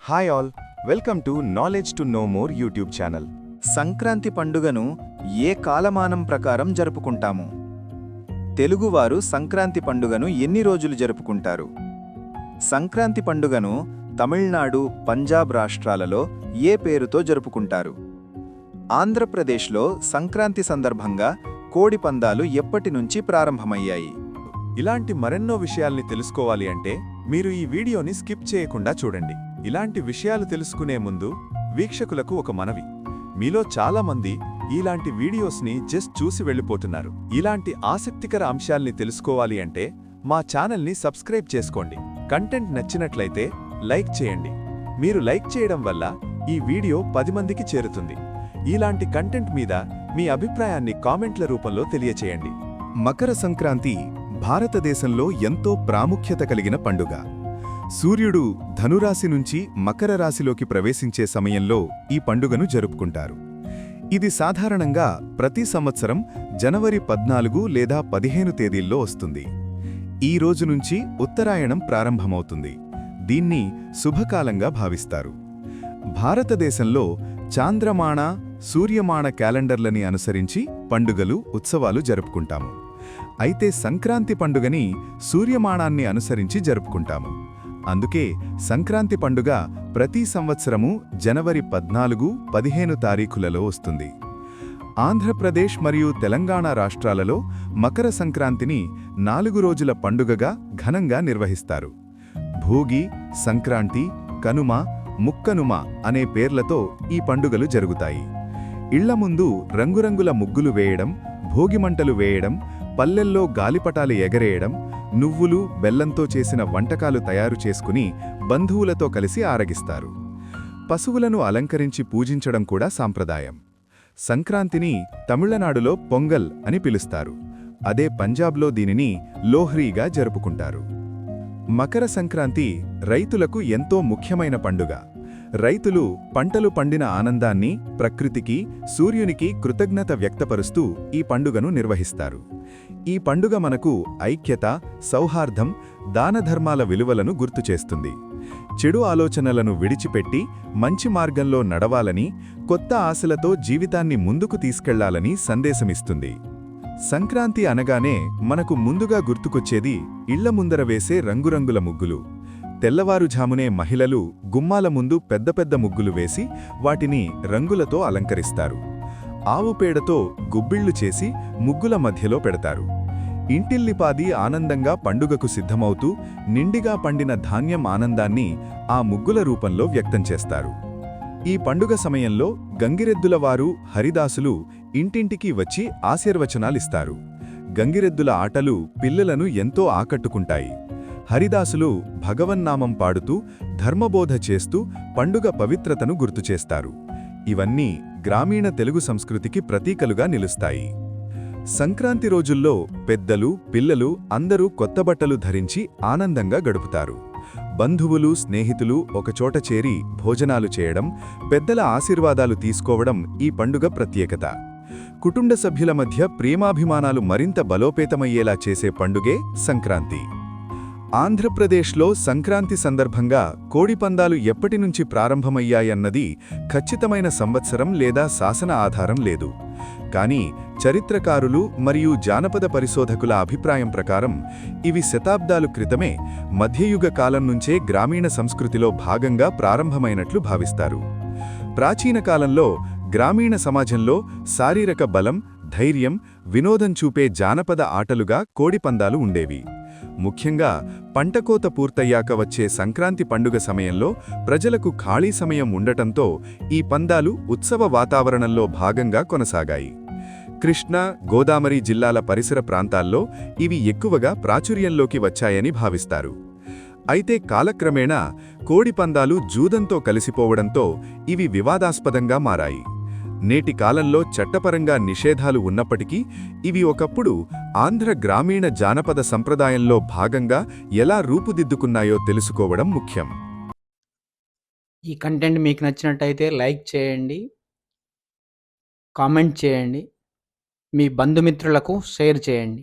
Hi all, welcome to knowledge to know more YouTube channel. Sankranti పండుగను ఏ కాలమానం ప్రకారం జరుపుకుంటాము? తెలుగువారు సంక్రాంతి పండుగను ఎన్ని రోజులు జరుపుకుంటారు? సంక్రాంతి పండుగను తమిళనాడు, పంజాబ్ రాష్ట్రాలలో ఏ పేరుతో జరుపుకుంటారు? ఆంధ్రప్రదేశ్లో సంక్రాంతి సందర్భంగా కోడి పందాలు ఎప్పటి నుంచి ప్రారంభమయ్యాయి? ఇలాంటి మరెన్నో విషయాల్ని తెలుసుకోవాలి అంటే మీరు ఈ వీడియోని స్కిప్ చేయకుండా చూడండి. ఇలాంటి విషయాలు తెలుసుకునే ముందు వీక్షకులకు ఒక మనవి. మీలో చాలా మంది ఇలాంటి వీడియోస్ని జస్ట్ చూసి వెళ్ళిపోతున్నారు. ఇలాంటి ఆసక్తికర అంశాల్ని తెలుసుకోవాలి అంటే మా ఛానల్ని సబ్స్క్రైబ్ చేసుకోండి. కంటెంట్ నచ్చినట్లయితే లైక్ చేయండి. మీరు లైక్ చేయడం వల్ల ఈ వీడియో 10 మందికి చేరుతుంది. ఇలాంటి కంటెంట్ మీద మీ అభిప్రాయాన్ని కామెంట్ల రూపంలో తెలియచేయండి. మకర సంక్రాంతి భారతదేశంలో ఎంతో ప్రాముఖ్యత కలిగిన పండుగ. సూర్యుడు ధనురాశి నుంచి మకర రాశిలోకి ప్రవేశించే సమయంలో ఈ పండుగను జరుపుకుంటారు. ఇది సాధారణంగా ప్రతి సంవత్సరం జనవరి 14 లేదా 15 తేదీల్లో వస్తుంది. ఈ రోజు నుంచి ఉత్తరాయణం ప్రారంభమవుతుంది. దీన్ని శుభకాలంగా భావిస్తారు. భారతదేశంలో చాంద్రమాణ, సూర్యమాణ క్యాలెండర్లని అనుసరించి పండుగలు, ఉత్సవాలు జరుపుకుంటాము. అయితే సంక్రాంతి పండుగని సూర్యమాణాన్ని అనుసరించి జరుపుకుంటాము. అందుకే సంక్రాంతి పండుగ ప్రతి సంవత్సరము జనవరి 14, 15 తారీఖులలో వస్తుంది. ఆంధ్రప్రదేశ్ మరియు తెలంగాణ రాష్ట్రాలలో మకర సంక్రాంతిని 4 రోజుల పండుగగా ఘనంగా నిర్వహిస్తారు. భోగి, సంక్రాంతి, కనుమ, ముక్కనుమ అనే పేర్లతో ఈ పండుగలు జరుగుతాయి. ఇళ్ల ముందు రంగురంగుల ముగ్గులు వేయడం, భోగిమంటలు వేయడం, పల్లెల్లో గాలిపటాలు ఎగరేయడం, నువ్వులు, బెల్లంతో చేసిన వంటకాలు తయారు చేసుకుని బంధువులతో కలిసి ఆరగిస్తారు. పశువులను అలంకరించి పూజించడం కూడా సాంప్రదాయం. సంక్రాంతిని తమిళనాడులో పొంగల్ అని పిలుస్తారు. అదే పంజాబ్లో దీనిని లోహ్రీగా జరుపుకుంటారు. మకర సంక్రాంతి రైతులకు ఎంతో ముఖ్యమైన పండుగ. రైతులు పంటలు పండిన ఆనందాన్ని ప్రకృతికి, సూర్యునికి కృతజ్ఞత వ్యక్తపరుస్తూ ఈ పండుగను నిర్వహిస్తారు. ఈ పండుగ మనకు ఐక్యత, సౌహార్దం, దానధర్మాల విలువలను గుర్తుచేస్తుంది. చెడు ఆలోచనలను విడిచిపెట్టి మంచి మార్గంలో నడవాలని, కొత్త ఆశలతో జీవితాన్ని ముందుకు తీసుకెళ్లాలని సందేశమిస్తుంది. సంక్రాంతి అనగానే మనకు ముందుగా గుర్తుకొచ్చేది ఇళ్ల ముందర వేసే రంగురంగుల ముగ్గులు. తెల్లవారుఝామునే మహిళలు గుమ్మాల ముందు పెద్ద పెద్ద ముగ్గులు వేసి వాటిని రంగులతో అలంకరిస్తారు. ఆవు పేడతో గుబ్బిళ్లు చేసి ముగ్గుల మధ్యలో పెడతారు. ఇంటిల్లిపాది ఆనందంగా పండుగకు సిద్ధమవుతూ నిండిగా పండిన ధాన్యం ఆనందాన్ని ఆ ముగ్గుల రూపంలో వ్యక్తం చేస్తారు. ఈ పండుగ సమయంలో గంగిరెద్దులవారు, హరిదాసులు ఇంటింటికి వచ్చి ఆశీర్వచనాలిస్తారు. గంగిరెద్దుల ఆటలు పిల్లలను ఎంతో ఆకట్టుకుంటాయి. హరిదాసులు భగవన్నామం పాడుతూ, ధర్మబోధ చేస్తూ పండుగ పవిత్రతను గుర్తుచేస్తారు. ఇవన్నీ గ్రామీణ తెలుగు సంస్కృతికి ప్రతీకలుగా నిలుస్తాయి. సంక్రాంతి రోజుల్లో పెద్దలు, పిల్లలు అందరూ కొత్త బట్టలు ధరించి ఆనందంగా గడుపుతారు. బంధువులు, స్నేహితులు ఒకచోట చేరి భోజనాలు చేయడం, పెద్దల ఆశీర్వాదాలు తీసుకోవడం ఈ పండుగ ప్రత్యేకత. కుటుంబ సభ్యుల మధ్య ప్రేమాభిమానాలు మరింత బలోపేతమయ్యేలా చేసే పండుగే సంక్రాంతి. ఆంధ్రప్రదేశ్లో సంక్రాంతి సందర్భంగా కోడిపందాలు ఎప్పటినుంచి ప్రారంభమయ్యాయన్నది ఖచ్చితమైన సంవత్సరం లేదా శాసన ఆధారం లేదు. కానీ చరిత్రకారులు మరియు జానపద పరిశోధకుల అభిప్రాయం ప్రకారం ఇవి శతాబ్దాలు క్రితమే మధ్యయుగ కాలం నుంచే గ్రామీణ సంస్కృతిలో భాగంగా ప్రారంభమైనట్లు భావిస్తారు. ప్రాచీన కాలంలో గ్రామీణ సమాజంలో శారీరక బలం, ధైర్యం, వినోదం చూపే జానపద ఆటలుగా కోడిపందాలు ఉండేవి. ముఖ్యంగా పంటకోత పూర్తయ్యాక వచ్చే సంక్రాంతి పండుగ సమయంలో ప్రజలకు ఖాళీ సమయం ఉండటంతో ఈ పందాలు ఉత్సవ వాతావరణంలో భాగంగా కొనసాగాయి. కృష్ణా, గోదావరి జిల్లాల పరిసర ప్రాంతాల్లో ఇవి ఎక్కువగా ప్రాచుర్యంలోకి వచ్చాయని భావిస్తారు. అయితే కాలక్రమేణా కోడిపందాలు జూదంతో కలిసిపోవడంతో ఇవి వివాదాస్పదంగా మారాయి. నేటి కాలంలో చట్టపరంగా నిషేధాలు ఉన్నప్పటికీ ఇవి ఒకప్పుడు ఆంధ్ర గ్రామీణ జానపద సంప్రదాయంలో భాగంగా ఎలా రూపుదిద్దుకున్నాయో తెలుసుకోవడం ముఖ్యం. ఈ కంటెంట్ మీకు నచ్చినట్టయితే లైక్ చేయండి, కామెంట్ చేయండి, మీ బంధుమిత్రులకు షేర్ చేయండి.